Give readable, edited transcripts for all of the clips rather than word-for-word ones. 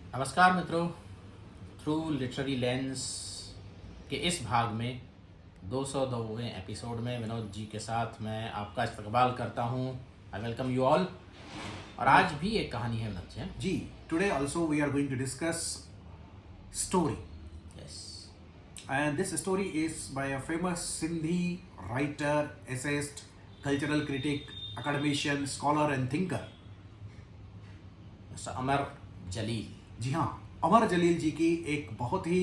नमस्कार मित्रों, through literary lens के इस भाग में 202वें एपिसोड में विनोद जी के साथ मैं आपका इस्तकबाल करता हूं। I welcome you all. और आज भी एक कहानी है विनोद जी। जी, today also we are going to discuss story, yes, and this story is by a famous Sindhi writer, essayist, cultural critic, academician, scholar and thinker. Mister Amar Jalil. जी हाँ, अमर जलील जी की एक बहुत ही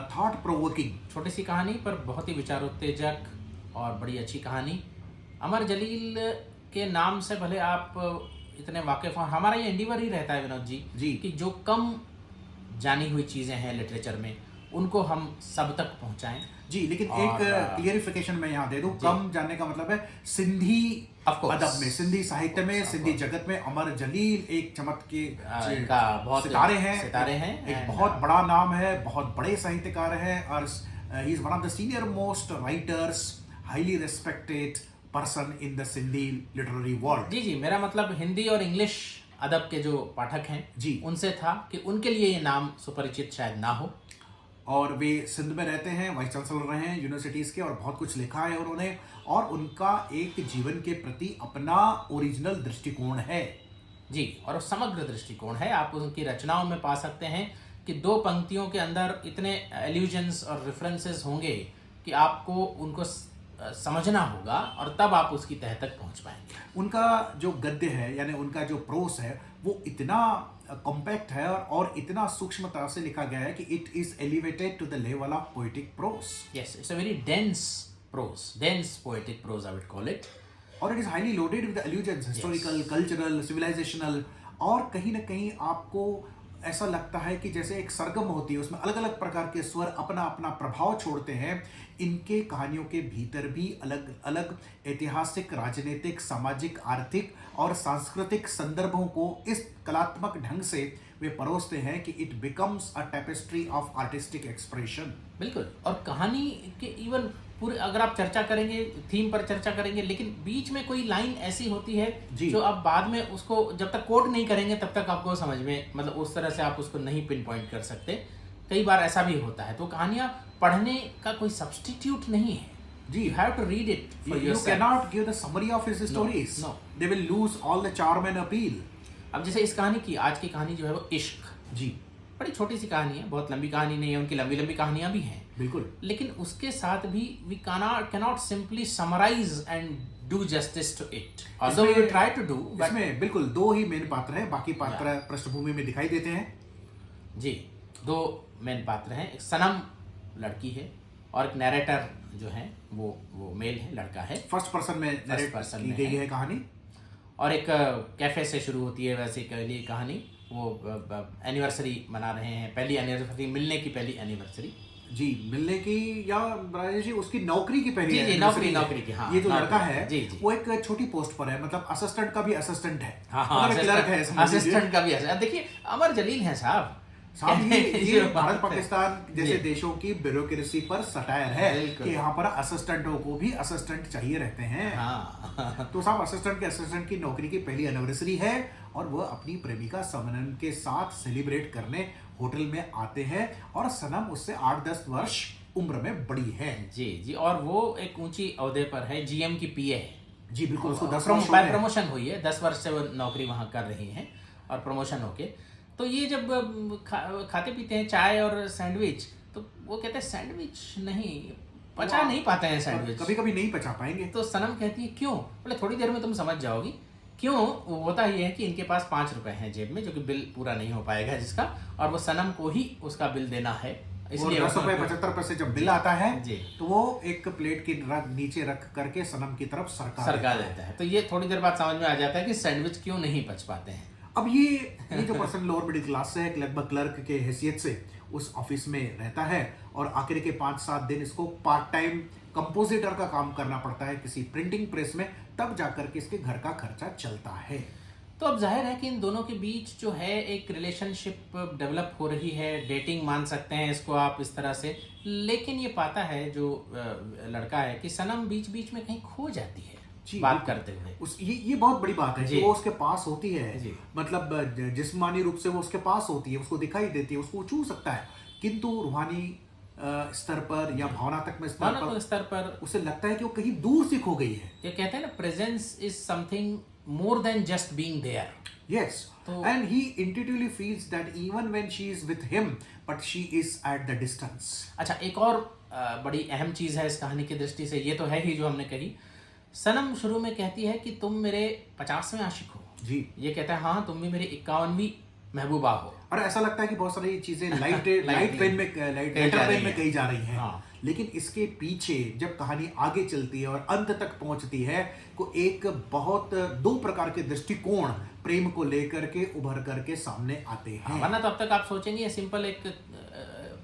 थॉट प्रोवोकिंग छोटी सी कहानी पर बहुत ही विचारोत्तेजक और बड़ी अच्छी कहानी। अमर जलील के नाम से भले आप इतने वाकिफ हो, हमारा ये एंडीवर ही रहता है विनोद जी कि जो कम जानी हुई चीज़ें हैं लिटरेचर में उनको हम सब तक पहुंचाएं। जी, लेकिन और, एक क्लियरिफिकेशन मैं यहाँ दे दूं, कम जानने का मतलब है सिंधी Of course. अदब में, सिंधी साहित्य में, सिंधी जगत में अमर जलील एक चमक के इनका बहुत सितारे हैं, एक बहुत बड़ा नाम है, बहुत बड़े साहित्यकार हैं और he is one of the senior most writers, highly respected person in the Sindhi literary world. जी, मेरा मतलब हिंदी और इंग्लिश अदब के जो पाठक हैं जी, उनसे था कि उनके लिए ये नाम सुपरिचित शायद ना हो। और वे सिंध में रहते हैं, वाइस चांसलर रहे हैं यूनिवर्सिटीज़ के और बहुत कुछ लिखा है उन्होंने, और उनका एक जीवन के प्रति अपना ओरिजिनल दृष्टिकोण है। जी, और समग्र दृष्टिकोण है। आप उनकी रचनाओं में पा सकते हैं कि दो पंक्तियों के अंदर इतने एल्यूजन्स और रेफरेंसेस होंगे कि आपको उनको समझना होगा और तब आप उसकी तह तक पहुंच पाएंगे। उनका जो गद्य है, यानी उनका जो प्रोस है, वो इतना कॉम्पैक्ट है और इतना सूक्ष्मता से लिखा गया है कि it is elevated to the level of poetic prose. Yes, it's a very dense prose, dense poetic prose I would call it. और it is highly loaded with allusions, historical, cultural, civilizational, और कहीं ना कहीं आपको ऐसा लगता है कि जैसे एक सरगम होती है, उसमें अलग अलग प्रकार के स्वर अपना अपना प्रभाव छोड़ते हैं। इनके कहानियों के भीतर भी अलग अलग ऐतिहासिक, राजनीतिक, सामाजिक, आर्थिक और सांस्कृतिक संदर्भों को इस कलात्मक ढंग से वे परोसते हैं कि it becomes a tapestry of artistic expression. बिल्कुल, और कहानी के इवन पूरे अगर आप चर्चा करेंगे, थीम पर चर्चा करेंगे, लेकिन बीच में कोई लाइन ऐसी होती है जो आप बाद में उसको जब तक कोट नहीं करेंगे तब तक आपको समझ में, मतलब उस तरह से आप उसको नहीं पिन पॉइंट कर सकते। कई बार ऐसा भी होता है। तो कहानियां पढ़ने का कोई सब्स्टिट्यूट नहीं है। जी, you have to read it for you yourself. cannot give the summary of his stories. no. They will lose all the charm and appeal. अब जैसे इस कहानी की, आज की कहानी जो है वो इश्क, जी, बड़ी छोटी सी कहानी है, बहुत लंबी कहानी नहीं है। उनकी लंबी लंबी कहानियां भी हैं, बिल्कुल, लेकिन उसके साथ भी we cannot simply summarise and do justice to it, although we try to do. इसमें बिल्कुल दो ही मेन पात्र हैं, बाकी पात्र पृष्ठभूमि में दिखाई देते हैं। जी, दो मेन पात्र हैं। एक सनम लड़की है और एक नैरेटर जो है वो मेल है, लड़का है। फर्स्ट पर्सन में नरेट की गई है कहानी। और एक कैफे से शुरू होती है वैसे ये कहानी। वो एनिवर्सरी मना रहे हैं, पहली एनिवर्सरी, मिलने की पहली एनिवर्सरी। जी, मिलने की, या राजेश जी उसकी नौकरी की पहली जी, नौकरी की। हाँ, ये जो लड़का है जी, वो एक छोटी पोस्ट पर है, मतलब असिस्टेंट का भी असिस्टेंट है। हाँ, क्लर्क है, असिस्टेंट का भी है। देखिए, अमर जलील है साहब। ये भारत पाकिस्तान जैसे देशों की ब्यूरोक्रेसी पर सटायर है कि यहाँ पर असिस्टेंटों को भी असिस्टेंट चाहिए रहते हैं। हाँ। तो साहब असिस्टेंट की नौकरी की पहली एनिवर्सरी है और वह अपनी प्रेमिका सनम के साथ सेलिब्रेट करने होटल में आते हैं, और सनम उससे 8-10 वर्ष उम्र में बड़ी है। जी, और वो एक ऊंची ओहदे पर है, जीएम की पीए है। जी बिल्कुल, उसको 10 प्रमोशन हुई है, 10 वर्ष से वो नौकरी वहां कर रही हैं और प्रमोशन होके। तो ये जब खाते पीते हैं चाय और सैंडविच, तो वो कहते हैं सैंडविच नहीं पचा नहीं पाते हैं, सैंडविच कभी कभी नहीं पचा पाएंगे। तो सनम कहती है क्यों? बोले थोड़ी देर में तुम समझ जाओगी क्यों। होता ये है कि इनके पास 5 रुपए हैं जेब में, जो कि बिल पूरा नहीं हो पाएगा जिसका, और वो सनम को ही उसका बिल देना है, इसलिए 10 रुपए 75 पैसे जब बिल आता है जी, तो वो एक प्लेट की नीचे रख करके सनम की तरफ सरका देता है। तो ये थोड़ी देर बाद समझ में आ जाता है कि सैंडविच क्यों नहीं पच पाते हैं। अब ये जो पर्सन लोअर मिडिल क्लास से है, लगभग क्लर्क के हैसियत से उस ऑफिस में रहता है, और आखिर के 5-7 दिन इसको पार्ट टाइम कंपोजिटर का काम करना पड़ता है किसी प्रिंटिंग प्रेस में, तब जाकर के इसके घर का खर्चा चलता है। तो अब जाहिर है कि इन दोनों के बीच जो है एक रिलेशनशिप डेवलप हो रही है, डेटिंग मान सकते हैं इसको आप इस तरह से। लेकिन ये पाता है जो लड़का है कि सनम बीच बीच में कहीं खो जाती है। बात करते हुए। ये बहुत बड़ी बात है कि वो उसके पास होती है, जी। मतलब जिस्मानी रूप से वो उसके पास होती है, उसको दिखाई देती है, उसको छू सकता है, किंतु रूहानी स्तर पर या भावनात्मक स्तर पर उसे लगता है कि वो कहीं दूर से खो गई है। ये कहते हैं ना, presence is something more than just being there. Yes, and he intuitively feels that even when she is with him, but she is at the distance. अच्छा, एक और बड़ी अहम चीज है इस कहानी की दृष्टि से, ये तो है ही जो हमने कही। सनम शुरू में कहती है कि तुम मेरे 50वें आशिक हो जी। ये कहता है हाँ, तुम भी मेरी 51वीं महबूबा हो। और ऐसा लगता है कि बहुत सारी चीजें लाइट वेन में कही जा रही हैं। हाँ। लेकिन इसके पीछे जब कहानी आगे चलती है और अंत तक पहुंचती है, को एक बहुत दो प्रकार के दृष्टिकोण प्रेम को लेकर के उभर करके सामने आते हैं। वरना तो अब तक आप सोचेंगे ये सिंपल एक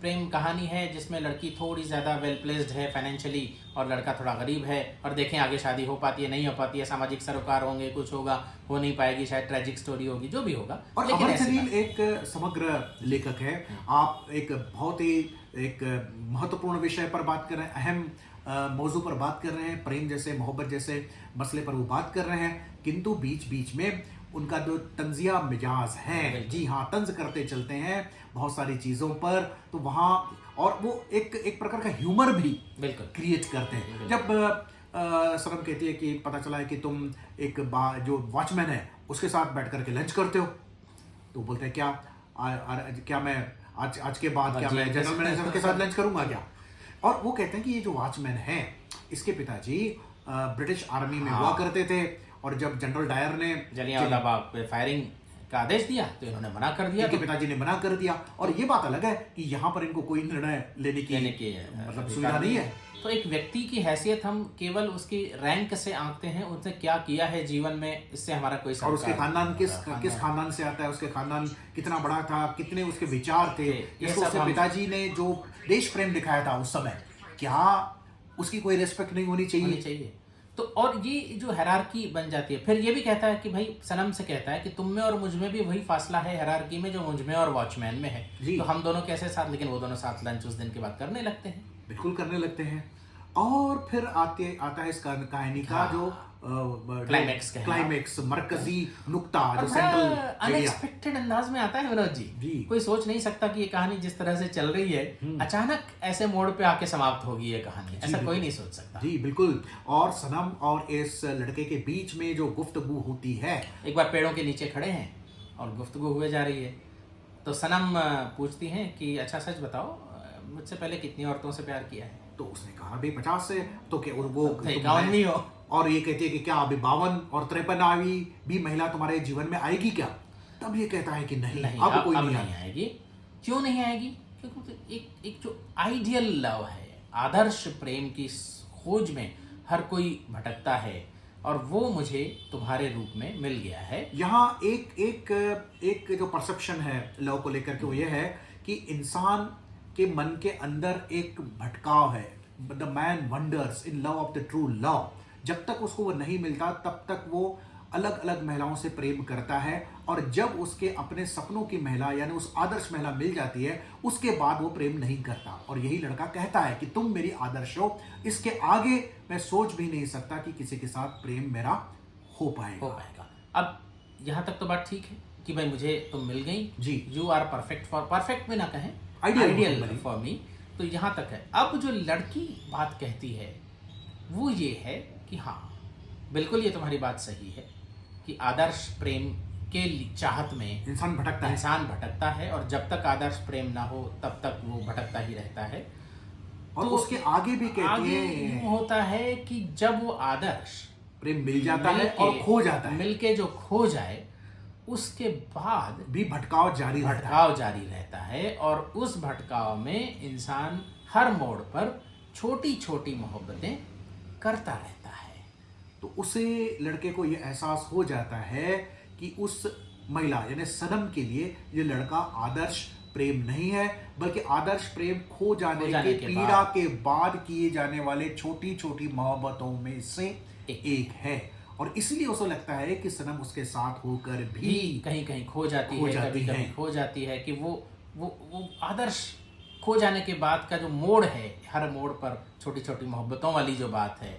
प्रेम कहानी है जिसमें लड़की थोड़ी ज़्यादा वेल प्लेस्ड है फाइनेंशियली और लड़का थोड़ा गरीब है, और देखें आगे शादी हो पाती है नहीं हो पाती है, सामाजिक सरोकार होंगे, कुछ होगा, हो नहीं पाएगी, शायद ट्रेजिक स्टोरी होगी, जो भी होगा। और अमर खलील एक समग्र लेखक है। आप एक बहुत ही एक महत्वपूर्ण विषय पर बात कर रहे हैं, अहम मौजू पर बात कर रहे हैं, प्रेम जैसे, मोहब्बत जैसे मसले पर वो बात कर रहे हैं, किंतु बीच बीच में उनका जो तंजिया मिजाज है, जी हाँ, तंज करते चलते हैं बहुत सारी चीज़ों पर, तो वहाँ और वो एक प्रकार का ह्यूमर भी क्रिएट करते हैं। जब सनम कहती है कि पता चला है कि तुम एक जो वॉचमैन है उसके साथ बैठ करके लंच करते हो, तो बोलते हैं क्या मैं आज के बाद क्या मैं जनरल मैनेजर के साथ लंच करूंगा क्या? और वो कहते हैं कि ये जो वॉचमैन है, इसके पिताजी ब्रिटिश आर्मी में हुआ करते थे, और जब जनरल डायर ने जलियांवाला बाग पे फायरिंग का आदेश दिया तो इन्होंने मना कर दिया, इनके पिताजी ने मना कर दिया। और ये बात अलग है कि यहाँ पर इनको कोई निर्णय लेने की मतलब सुविधा नहीं है। तो एक व्यक्ति की हैसियत हम केवल उसकी रैंक से आंकते हैं, उसने क्या किया है जीवन में, इससे हमारा कोई और उसके खानदान किस खानदान से आता है, उसके खानदान कितना बड़ा था, कितने उसके विचार थे, उसके पिताजी ने जो देश प्रेम दिखाया था उस समय, क्या उसकी कोई रिस्पेक्ट नहीं होनी चाहिए? तो और ये जो हायरार्की बन जाती है, फिर ये भी कहता है कि भाई, सनम से कहता है कि तुम में और मुझ में भी वही फासला है हायरार्की में जो मुझ में और वॉचमैन में है, तो हम दोनों कैसे साथ, लेकिन वो दोनों साथ लंच उस दिन के बाद करने लगते हैं। बिल्कुल करने लगते हैं। और फिर आता है इस कहानी का जो क्लाइमेक्स मरकजी नुक्ता, जो सेंट्रल अनएक्सपेक्टेड अंदाज में आता है विनोद जी। कोई सोच नहीं सकता कि ये कहानी जिस तरह से चल रही है अचानक ऐसे मोड़ पे आके समाप्त होगी ये कहानी, ऐसा कोई नहीं सोच सकता। जी बिल्कुल। और सनम और इस लड़के के बीच में जो गुफ्तगू होती है, एक बार पेड़ों के नीचे खड़े हैं और गुफ्तगू हुए जा रही है, तो सनम पूछती हैं कि अच्छा सच बताओ, मुझसे पहले कितनी औरतों से प्यार किया है? तो उसने कहा अभी 50 से, तो क्या वो 51 हो? और ये कहती है कि क्या अभी 52 और 53वीं भी महिला तुम्हारे जीवन में आएगी क्या? तब ये कहता है कि नहीं, अब कोई नहीं आएगी। क्यों नहीं आएगी? क्योंकि एक जो आइडियल लव है, आदर्श प्रेम की खोज में हर कोई भटकता है, और वो मुझे तुम्हारे रूप में मिल गया है। यहाँ एक जो परसेप्शन है लव को लेकर के, वो ये है कि इंसान के मन के अंदर एक भटकाव है। The man wonders in love of the true love. जब तक उसको वो नहीं मिलता तब तक वो अलग अलग महिलाओं से प्रेम करता है, और जब उसके अपने सपनों की महिला यानी उस आदर्श महिला मिल जाती है, उसके बाद वो प्रेम नहीं करता। और यही लड़का कहता है कि तुम मेरी आदर्श हो, इसके आगे मैं सोच भी नहीं सकता कि किसी के साथ प्रेम मेरा हो पाएगा। अब यहाँ तक तो बात ठीक है कि भाई मुझे तुम मिल गई जी, यू आर परफेक्ट में ना कहें, आइडियल फॉर मी, तो यहाँ तक है। अब जो लड़की बात कहती है वो ये है कि हाँ बिल्कुल ये तुम्हारी बात सही है कि आदर्श प्रेम के चाहत में इंसान भटकता है, और जब तक आदर्श प्रेम ना हो तब तक वो भटकता ही रहता है। और तो उसके आगे भी कहती है होता है कि जब वो आदर्श प्रेम मिल जाता है और खो जाता है, मिलके जो खो जाए उसके बाद भी भटकाव जारी रहता है, और उस भटकाव में इंसान हर मोड़ पर छोटी छोटी मोहब्बतें करता रहता है। तो उसे लड़के को यह एहसास हो जाता है कि उस महिला यानी सनम के लिए ये लड़का आदर्श प्रेम नहीं है, बल्कि आदर्श प्रेम खो जाने के पीड़ा के बाद किए जाने वाले छोटी छोटी मोहब्बतों में से एक है। और इसलिए उसे लगता है कि सनम उसके साथ होकर भी कहीं कहीं खो जाती है कि वो आदर्श खो जाने के बाद का जो मोड़ है, हर मोड़ पर छोटी छोटी मोहब्बतों वाली जो बात है,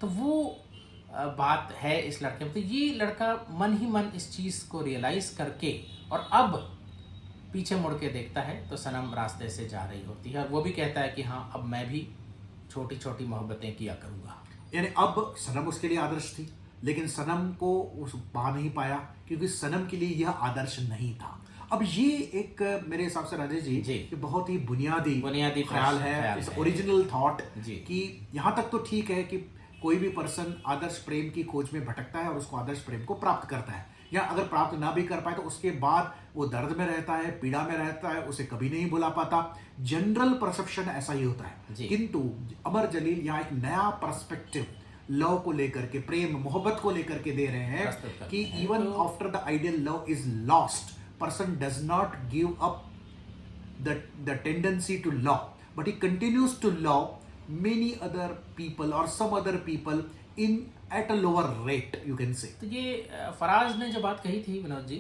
तो वो बात है इस लड़के में। तो ये लड़का मन ही मन इस चीज़ को रियलाइज करके और अब पीछे मुड़ के देखता है तो सनम रास्ते से जा रही होती है और वो भी कहता है कि हाँ अब मैं भी छोटी छोटी मोहब्बतें किया करूँगा। यानी अब सनम उसके लिए आदर्श थी, लेकिन सनम को उस पा नहीं पाया क्योंकि सनम के लिए यह आदर्श नहीं था। अब ये एक मेरे हिसाब से राजेश जी ये बहुत ही बुनियादी ख्याल है, इस ओरिजिनल थॉट कि यहाँ तक तो ठीक है कि कोई भी पर्सन आदर्श प्रेम की खोज में भटकता है और उसको आदर्श प्रेम को प्राप्त करता है, या अगर प्राप्त ना भी कर पाए तो उसके बाद वो दर्द में रहता है, पीड़ा में रहता है, उसे कभी नहीं भुला पाता। जनरल परसेप्शन ऐसा ही होता है। किंतु अमर जलील यहाँ एक नया पर्सपेक्टिव लव को लेकर के, प्रेम मोहब्बत को लेकर के दे रहे हैं कि even after the ideal love is lost, person does not give up the tendency to love, but he continues to love many other people or some other people in at a lower rate, you can say. तो ये फराज ने जो बात कही थी विनोद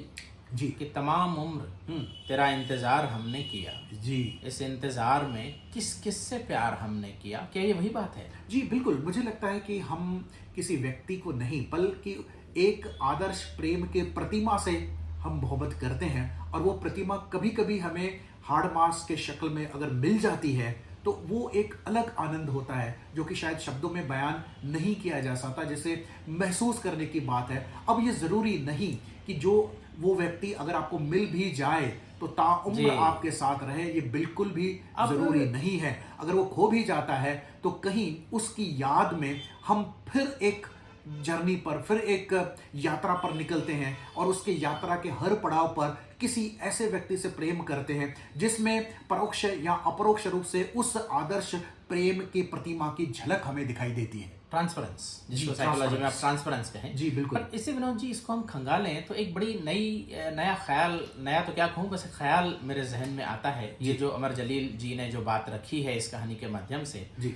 जी कि तमाम उम्र तेरा इंतजार हमने किया जी, इस इंतजार में किस किस से प्यार हमने किया, क्या ये वही बात है? जी बिल्कुल। मुझे लगता है कि हम किसी व्यक्ति को नहीं बल्कि एक आदर्श प्रेम के प्रतिमा से हम मोहब्बत करते हैं, और वो प्रतिमा कभी कभी हमें हार्ड मास के शक्ल में अगर मिल जाती है तो वो एक अलग आनंद होता है जो कि शायद शब्दों में बयान नहीं किया जा सकता, जैसे महसूस करने की बात है। अब ये ज़रूरी नहीं कि जो वो व्यक्ति अगर आपको मिल भी जाए तो ताउम्र आपके साथ रहे, ये बिल्कुल भी ज़रूरी नहीं है। अगर वो खो भी जाता है तो कहीं उसकी याद में हम फिर एक जर्नी पर, फिर एक यात्रा पर निकलते हैं और उसके यात्रा के हर पड़ाव पर किसी ऐसे व्यक्ति से प्रेम करते हैं जिसमें परोक्ष या अपरोक्ष रूप से उस आदर्श प्रेम की प्रतिमा की झलक हमें दिखाई देती है। ट्रांसपेरेंस, जिसको साइकोलॉजी में आप ट्रांसपेरेंस कहें। जी बिल्कुल। पर इससे विनोद जी इसको हम खंगालें तो एक बड़ी नया ख्याल, नया तो क्या कहूँ, बस ख्याल मेरे जहन में आता है ये जो अमर जलील जी ने जो बात रखी है इस कहानी के माध्यम से। जी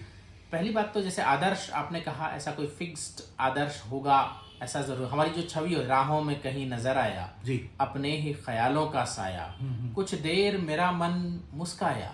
पहली बात तो जैसे आदर्श आपने कहा, ऐसा कोई फिक्स्ड आदर्श होगा ऐसा जरूर, हमारी जो छवि हो राहों में कहीं नजर आया जी, अपने ही ख्यालों का साया, कुछ देर मेरा मन मुस्काया,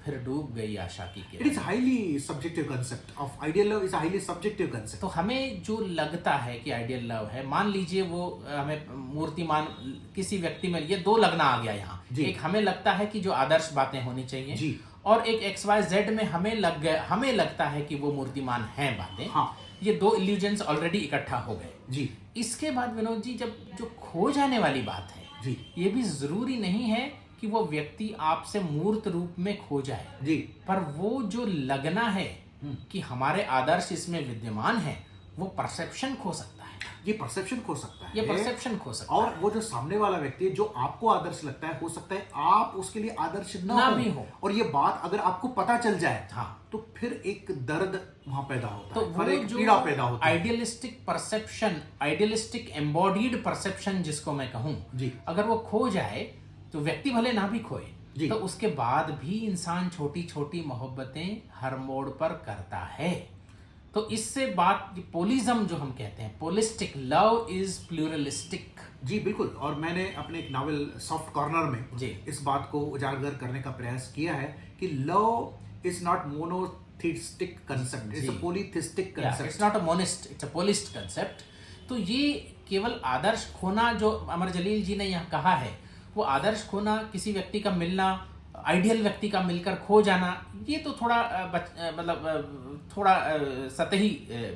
फिर डूब गई आशा की किरण। It is highly subjective concept of ideal love, is highly subjective concept. तो हमें जो लगता है कि आइडियल लव है, मान लीजिए वो हमें मूर्तिमान किसी व्यक्ति में, ये दो लगना आ गया यहाँ, एक हमें लगता है कि जो आदर्श बातें होनी चाहिए जी, और एक XYZ में हमें लगता है कि वो मूर्तिमान हैं बातें। हाँ, ये दो इल्यूजन्स ऑलरेडी इकट्ठा हो गए जी। इसके बाद विनोद जी जब जो खो जाने वाली बात है जी, ये भी जरूरी नहीं है कि वो व्यक्ति आपसे मूर्त रूप में खो जाए जी, पर वो जो लगना है कि हमारे आदर्श इसमें विद्यमान है, वो परसेप्शन खो सकता है। ये परसेप्शन खो सकता है, ये परसेप्शन खो सकता और है। वो जो सामने वाला व्यक्ति है जो आपको आदर्श लगता है, हो सकता है आप उसके लिए आदर्श ना भी हो, और ये बात अगर आपको पता चल जाए हाँ, तो फिर एक दर्द वहां पैदा होता तो है, फिर एक जो पीड़ा पैदा होती है। Idealistic perception, idealistic embodied perception जिसको मैं कहूं, जी, अगर वो खो जाए तो व्यक्ति भले ना भी खोए जी, तो उसके बाद भी इंसान छोटी छोटी मोहब्बतें हर मोड़ पर करता है। तो इससे बात पोलिज्म जो हम कहते हैं, पोलिस्टिक लव इज प्लूरलिस्टिक। जी बिल्कुल। और मैंने अपने एक नावल सॉफ्ट कॉर्नर में जी इस बात को उजागर करने का प्रयास किया है कि love is not monotheistic concept, it's a polytheistic concept. It's not a monist, it's a polist concept. तो ये केवल आदर्श खोना जो अमर जलील जी ने यहाँ कहा है, वो आदर्श खोना, किसी व्यक्ति का मिलना, आइडियल व्यक्ति का मिलकर खो जाना, ये तो थोड़ा थोड़ा सतही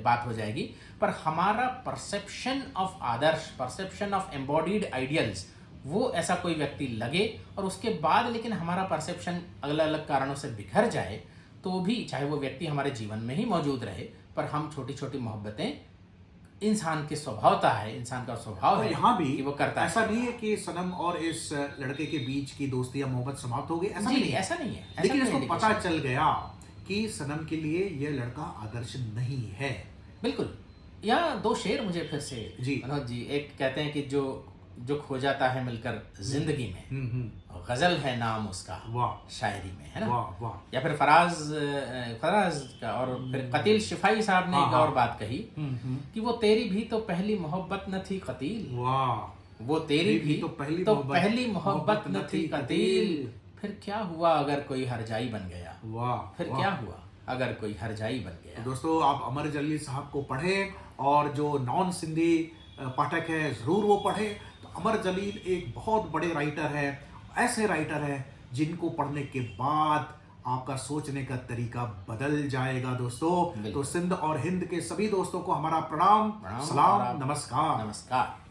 बात हो जाएगी। पर हमारा perception of Adarsh, perception of embodied ideals, वो ऐसा कोई व्यक्ति लगे और उसके बाद लेकिन हमारा परसेप्शन अलग अलग कारणों से बिखर जाए तो भी, चाहे वो व्यक्ति हमारे जीवन में ही मौजूद रहे, पर हम छोटी छोटी मोहब्बतें, इंसान की स्वभावता है, इंसान का स्वभाव है यहाँ भी कि वो करता है। ऐसा नहीं है कि सनम और इस लड़के के बीच की दोस्ती या मोहब्बत समाप्त हो गई, ऐसा जी, नहीं है, ऐसा नहीं है, लेकिन इसको पता चल गया कि सनम के लिए यह लड़का आदर्श नहीं है। बिल्कुल। यहाँ दो शेर मुझे फिर से जी, मनोज जी, एक कहते हैं कि जो खो जाता है मिलकर जिंदगी में, गजल है नाम उसका, वाह, शायरी में, है ना, वाह वाह। या फिर फराज का। और फिर कतील शिफाई साहब ने एक और बात कही कि वो तेरी भी तो पहली मोहब्बत न थी कतील, वाह, वो तेरी भी तो पहली मोहब्बत न थी कतील, फिर क्या हुआ अगर कोई हरजाई बन गया, वाह, फिर क्या हुआ अगर कोई हरजाई बन गया। तो दोस्तों आप अमर जलील साहब को पढ़ें और जो नॉन सिंधी पाठक है ज़रूर वो पढ़े। तो अमर जलील एक बहुत बड़े राइटर है, ऐसे राइटर है जिनको पढ़ने के बाद आपका सोचने का तरीका बदल जाएगा दोस्तों। तो सिंध और हिंद के सभी दोस्तों को हमारा प्रणाम, सलाम, नमस्कार। नमस्कार।